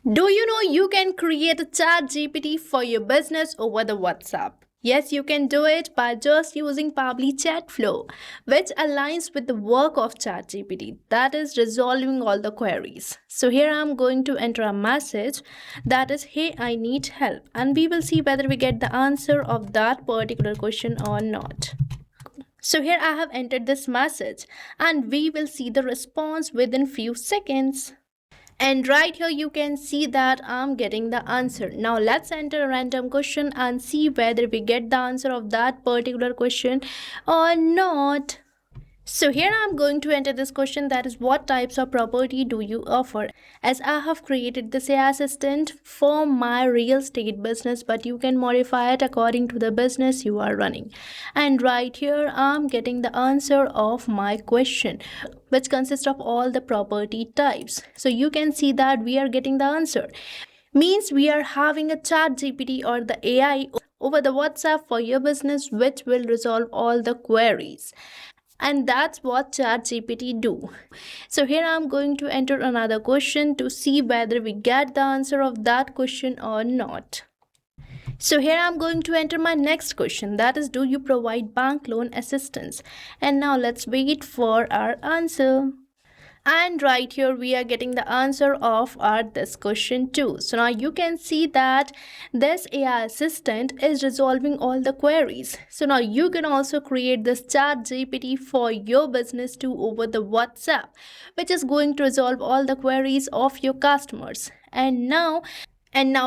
Do you know you can create a chat GPT for your business over the WhatsApp? Yes, you can do it by just using Pabbly chat flow, which aligns with the work of ChatGPT, that is resolving all the queries. So here I'm going to enter a message that is, hey, I need help, and we will see whether we get the answer of that particular question or not. So here I have entered this message and we will see the response within few seconds. And right here you can see that I'm getting the answer. Now let's enter a random question and see whether we get the answer of that particular question or not. So here I'm going to enter this question, that is, what types of property do you offer? As I have created this AI assistant for my real estate business, but you can modify it according to the business you are running. And right here I'm getting the answer of my question, which consists of all the property types. So you can see that we are getting the answer. Means we are having a chat GPT or the AI over the WhatsApp for your business, which will resolve all the queries. And that's what ChatGPT do. So here I'm going to enter another question to see whether we get the answer of that question or not. So here I'm going to enter my next question, that is, do you provide bank loan assistance? And now let's wait for our answer. And right here we are getting the answer of this question too. So now you can see that this AI assistant is resolving all the queries. So now you can also create this chat GPT for your business too over the WhatsApp, which is going to resolve all the queries of your customers. And now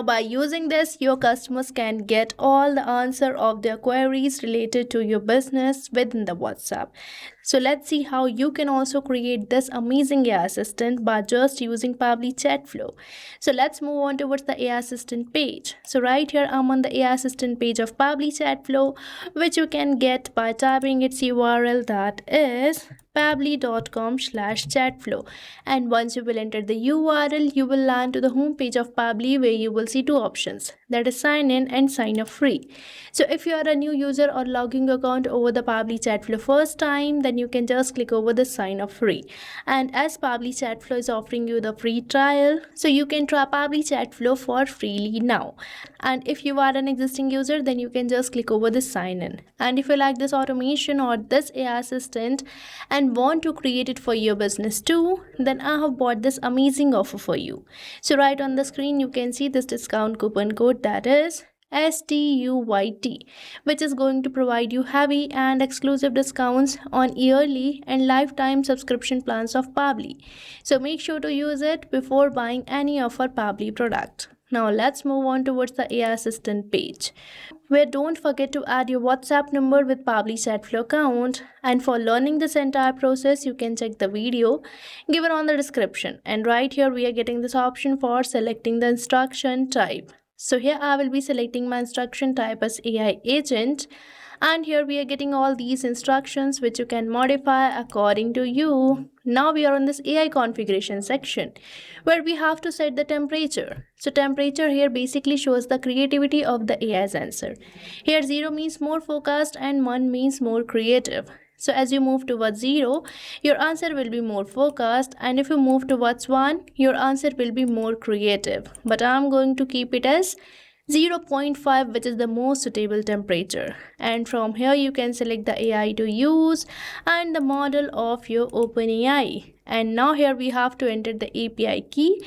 by using this, your customers can get all the answer of their queries related to your business within the WhatsApp. So let's see how you can also create this amazing AI assistant by just using Pabbly chat flow. So let's move on towards the AI assistant page. So right here I'm on the AI assistant page of Pabbly chat flow, which you can get by typing its URL, that is pabbly.com/chatflow. And once you will enter the URL, you will land to the home page of Pabbly, where you will see two options, that is sign in and sign up free. So if you are a new user or logging account over the Pabbly chatflow first time, then you can just click over the sign up free. And as Pabbly chatflow is offering you the free trial, so you can try Pabbly chatflow for freely now. And if you are an existing user, then you can just click over the sign in. And if you like this automation or this AI assistant and want to create it for your business too, then I have bought this amazing offer for you. So right on the screen you can see this discount coupon code, that is STUYT, which is going to provide you heavy and exclusive discounts on yearly and lifetime subscription plans of Pabbly. So make sure to use it before buying any of our Pabbly product. Now let's move on towards the AI assistant page, where don't forget to add your WhatsApp number with Pabbly chatflow account. And for learning this entire process, you can check the video given on the description. And right here we are getting this option for selecting the instruction type. So here I will be selecting my instruction type as AI agent, and here we are getting all these instructions which you can modify according to you. Now we are on this AI configuration section, where we have to set the temperature. So temperature here basically shows the creativity of the AI's answer. Here 0 means more focused and 1 means more creative. So as you move towards 0, your answer will be more focused, and if you move towards 1, your answer will be more creative. But I'm going to keep it as 0.5, which is the most suitable temperature. And from here you can select the AI to use and the model of your OpenAI. And now here we have to enter the API key,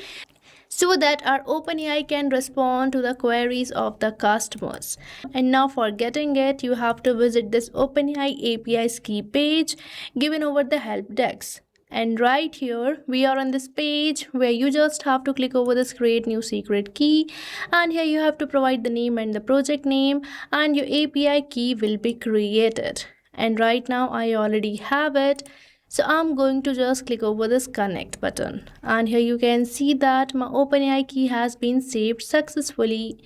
so that our OpenAI can respond to the queries of the customers. And now for getting it, you have to visit this OpenAI API's key page given over the help desk. And right here we are on this page where you just have to click over this create new secret key, and here you have to provide the name and the project name, and your API key will be created. And right now I already have it. So I'm going to just click over this connect button, and here you can see that my OpenAI key has been saved successfully.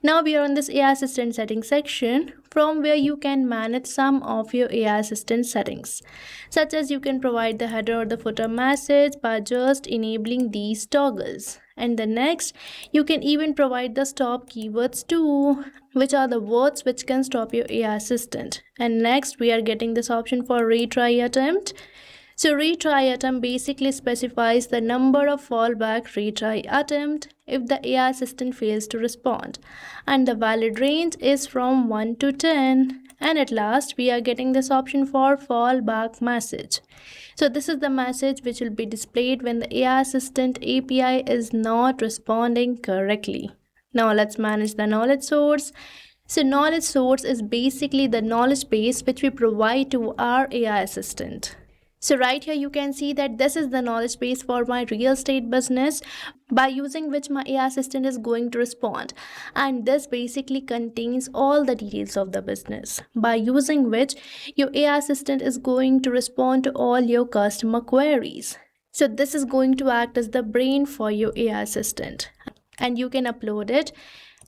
Now we are on this AI assistant settings section, from where you can manage some of your AI assistant settings, such as you can provide the header or the footer message by just enabling these toggles. And the next, you can even provide the stop keywords too, which are the words which can stop your AI assistant. And next we are getting this option for retry attempt. So retry attempt basically specifies the number of fallback retry attempt if the AI assistant fails to respond, and the valid range is from 1 to 10. And at last we are getting this option for fallback message. So this is the message which will be displayed when the AI assistant API is not responding correctly. Now let's manage the knowledge source. So knowledge source is basically the knowledge base which we provide to our AI assistant. So right here you can see that this is the knowledge base for my real estate business by using which my AI assistant is going to respond, and this basically contains all the details of the business by using which your AI assistant is going to respond to all your customer queries. So this is going to act as the brain for your AI assistant, and you can upload it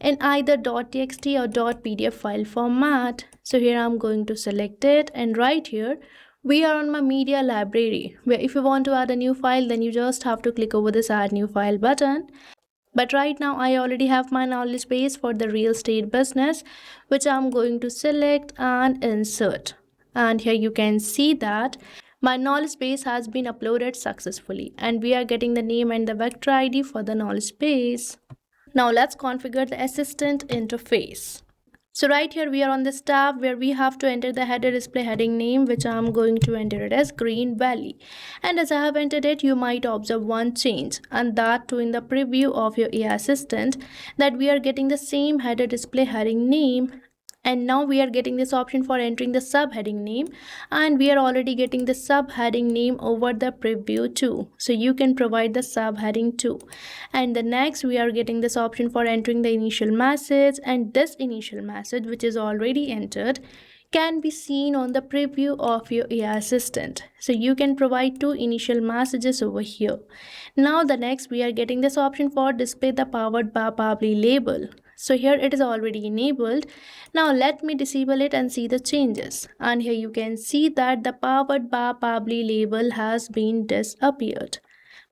in either .txt or .pdf file format. So here I'm going to select it, and right here we are on my media library, where if you want to add a new file, then you just have to click over this add new file button. But right now I already have my knowledge base for the real estate business, which I'm going to select and insert. And here you can see that my knowledge base has been uploaded successfully, and we are getting the name and the vector ID for the knowledge base. Now let's configure the assistant interface. So right here we are on this tab where we have to enter the header display heading name, which I'm going to enter it as Green Valley. And as I have entered it, you might observe one change, and that too in the preview of your AI assistant, that we are getting the same header display heading name. And now we are getting this option for entering the subheading name, and we are already getting the subheading name over the preview too. So you can provide the subheading too. And the next we are getting this option for entering the initial message, and this initial message which is already entered can be seen on the preview of your AI assistant. So you can provide two initial messages over here. Now the next we are getting this option for display the powered by Pabbly label. So here it is already enabled. Now let me disable it and see the changes. And here you can see that the powered by Pabbly label has been disappeared.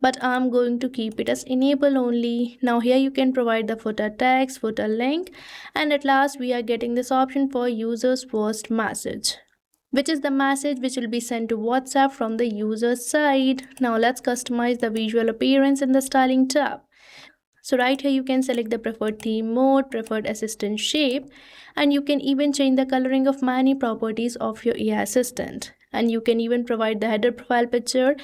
But I'm going to keep it as enable only. Now here you can provide the footer text, footer link, and at last we are getting this option for user's first message, which is the message which will be sent to WhatsApp from the user's side. Now let's customize the visual appearance in the styling tab. So right here you can select the preferred theme mode, preferred assistant shape, and you can even change the coloring of many properties of your AI assistant. And you can even provide the header profile picture,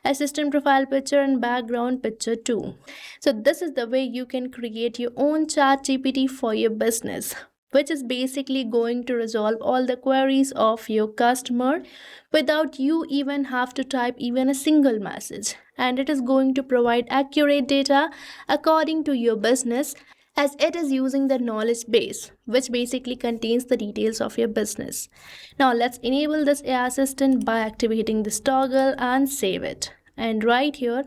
assistant profile picture, and background picture too. So this is the way you can create your own ChatGPT for your business, which is basically going to resolve all the queries of your customer without you even have to type even a single message. And it is going to provide accurate data according to your business, as it is using the knowledge base, which basically contains the details of your business. Now let's enable this AI assistant by activating this toggle and save it. And right here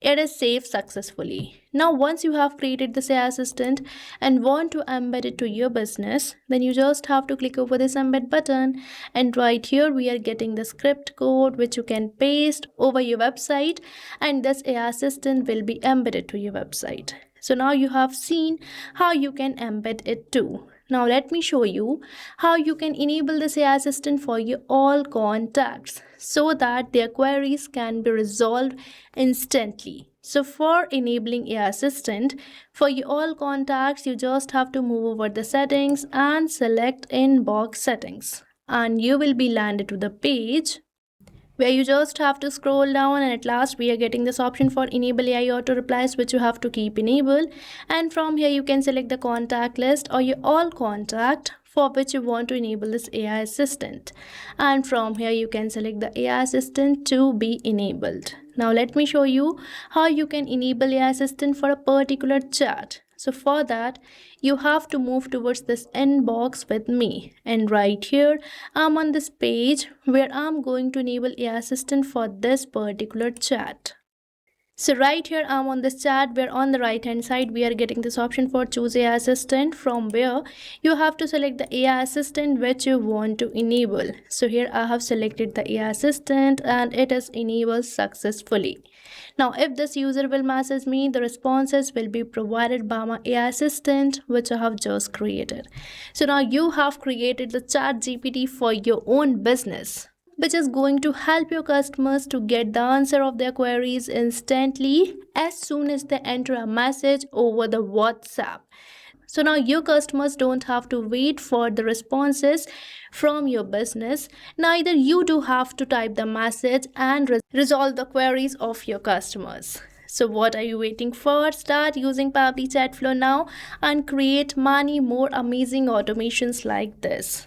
it is saved successfully. Now once you have created this AI assistant and want to embed it to your business, then you just have to click over this embed button, and right here we are getting the script code which you can paste over your website, and this AI assistant will be embedded to your website. So now you have seen how you can embed it too. Now let me show you how you can enable this AI assistant for your all contacts so that their queries can be resolved instantly. So for enabling AI assistant for your all contacts, you just have to move over the settings and select inbox settings, and you will be landed to the page where you just have to scroll down, and at last we are getting this option for enable AI auto replies, which you have to keep enabled. And from here you can select the contact list or your all contact for which you want to enable this AI assistant, and from here you can select the AI assistant to be enabled. Now let me show you how you can enable AI assistant for a particular chat. So for that, you have to move towards this inbox with me, and right here I'm on this page where I'm going to enable AI assistant for this particular chat. So right here I'm on this chat where on the right hand side we are getting this option for choose AI assistant, from where you have to select the AI assistant which you want to enable. So here I have selected the AI assistant and it is enabled successfully. Now if this user will message me, the responses will be provided by my AI assistant which I have just created. So now you have created the chat GPT for your own business. which is going to help your customers to get the answer of their queries instantly as soon as they enter a message over the WhatsApp. So now your customers don't have to wait for the responses from your business. Neither you do have to type the message and resolve the queries of your customers. So what are you waiting for? Start using Pabbly Chatflow now and create many more amazing automations like this.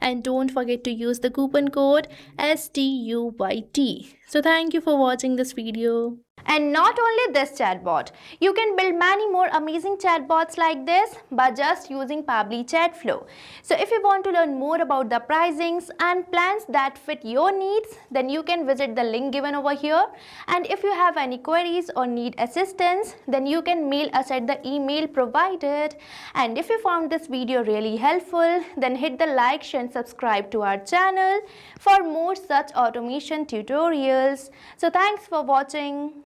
And don't forget to use the coupon code STUYT. So thank you for watching this video. And not only this chatbot, you can build many more amazing chatbots like this by just using Pabbly Chatflow. So if you want to learn more about the pricings and plans that fit your needs, then you can visit the link given over here. And if you have any queries or need assistance, then you can mail us at the email provided. And if you found this video really helpful, then hit the like, share and subscribe to our channel for more such automation tutorials. So thanks for watching.